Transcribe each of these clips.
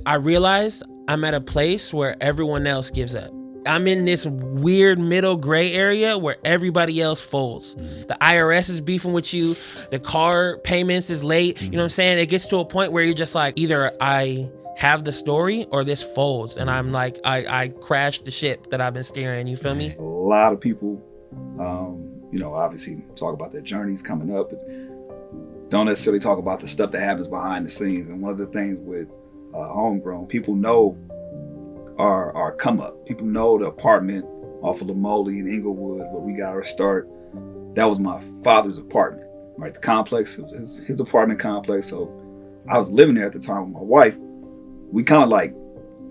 I realized I'm at a place where everyone else gives up. I'm in this weird middle gray area where everybody else folds. The IRS is beefing with you. The car payments is late. You know what I'm saying? It gets to a point where you're just like, either I have the story or this folds. And I'm like, I crashed the ship that I've been steering. You feel me? A lot of people, obviously talk about their journeys coming up, but don't necessarily talk about the stuff that happens behind the scenes. And one of the things with Homegrown, people know our come up. People know the apartment off of Lamoli in Inglewood where we got our start. That was my father's apartment, right? The complex, it was his apartment complex. So I was living there at the time with my wife. We kind of like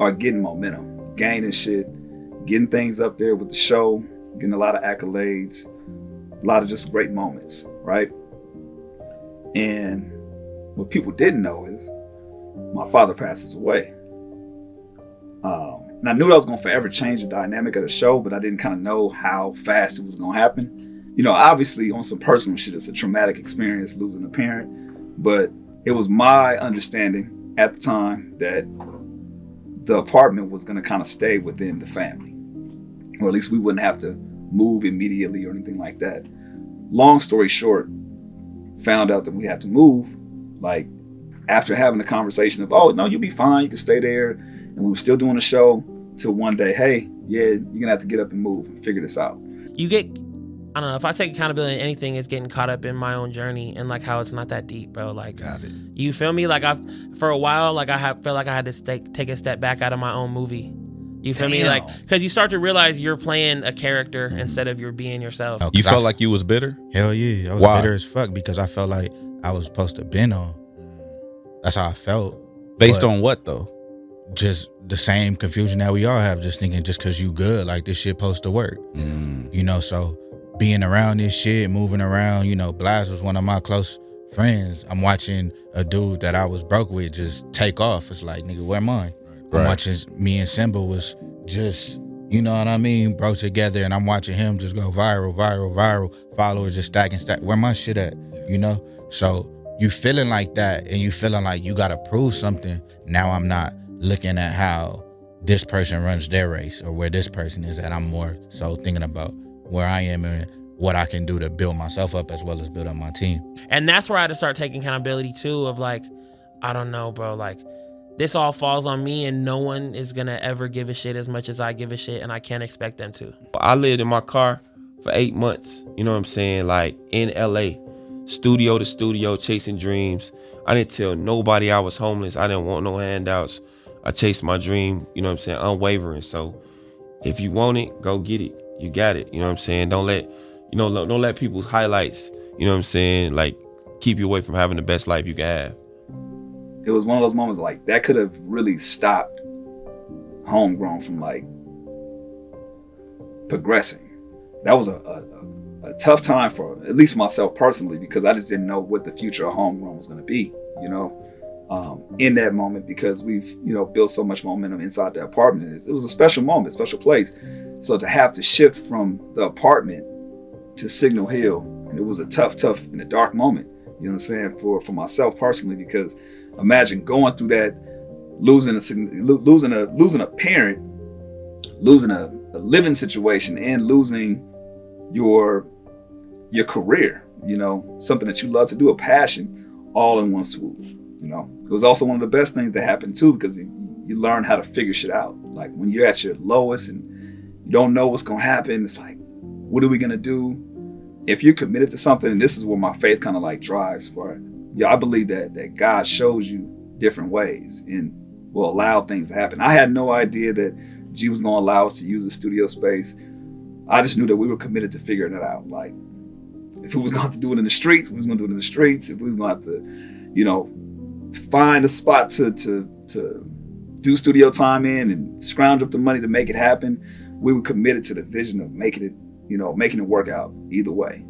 are getting momentum, gaining shit, getting things up there with the show, getting a lot of accolades, a lot of just great moments, right? And what people didn't know is my father passes away. And I knew that was going to forever change the dynamic of the show, but I didn't kind of know how fast it was going to happen. Obviously on some personal shit, it's a traumatic experience losing a parent, but it was my understanding at the time that the apartment was going to kind of stay within the family, or at least we wouldn't have to move immediately or anything like that. Long story short, found out that we had to move, like after having a conversation of, oh, no, you'll be fine, you can stay there. And we were still doing the show till one day, hey, yeah, you're gonna have to get up and move and figure this out. You get, I don't know, if I take accountability in anything, it's getting caught up in my own journey and like how it's not that deep, bro. Like, got it. You feel me? Like for a while, like felt like I had to take a step back out of my own movie. You feel me? Like, because you start to realize you're playing a character instead of you're being yourself. You felt like you was bitter? Hell yeah. I was bitter as fuck because I felt like I was supposed to been on. That's how I felt. Based on what though? Just the same confusion that we all have, just thinking just because you good, like this shit supposed to work. So being around this shit, moving around, Blast was one of my close friends. I'm watching a dude that I was broke with just take off. It's like, nigga, where mine? Right. I'm watching me and Simba was just, you know what I mean, broke together, and I'm watching him just go viral, followers just stack. Where my shit at? So you feeling like that, and you feeling like you gotta prove something. Now I'm not looking at how this person runs their race or where this person is at. I'm more so thinking about where I am and what I can do to build myself up as well as build up my team. And that's where I had to start taking accountability too, of like, I don't know, bro, like this all falls on me and no one is gonna ever give a shit as much as I give a shit, and I can't expect them to. I lived in my car for 8 months, you know what I'm saying, like in LA, studio to studio, chasing dreams. I didn't tell nobody I was homeless. I didn't want no handouts. I chased my dream, you know what I'm saying, unwavering. So if you want it, go get it. You got it, you know what I'm saying? Don't let people's highlights, you know what I'm saying, like keep you away from having the best life you can have. It was one of those moments like that could have really stopped Homegrown from like progressing. That was a tough time for at least myself personally, because I just didn't know what the future of Homegrown was going to be, in that moment, because we've, built so much momentum inside the apartment. It was a special moment, special place. So to have to shift from the apartment to Signal Hill, it was a tough and a dark moment, you know what I'm saying, for myself personally, because imagine going through that, losing a parent, losing a living situation, and losing your career, something that you love to do, a passion, all in one swoop. It was also one of the best things that happened too, because you learn how to figure shit out. Like when you're at your lowest and you don't know what's gonna happen, it's like, what are we gonna do? If you're committed to something, and this is where my faith kind of like drives for, I believe that God shows you different ways and will allow things to happen. I had no idea that G was gonna allow us to use the studio space. I just knew that we were committed to figuring it out. Like if we was gonna have to do it in the streets, we was gonna do it in the streets. If we was gonna have to, find a spot to do studio time in and scrounge up the money to make it happen, we were committed to the vision of making it work out either way.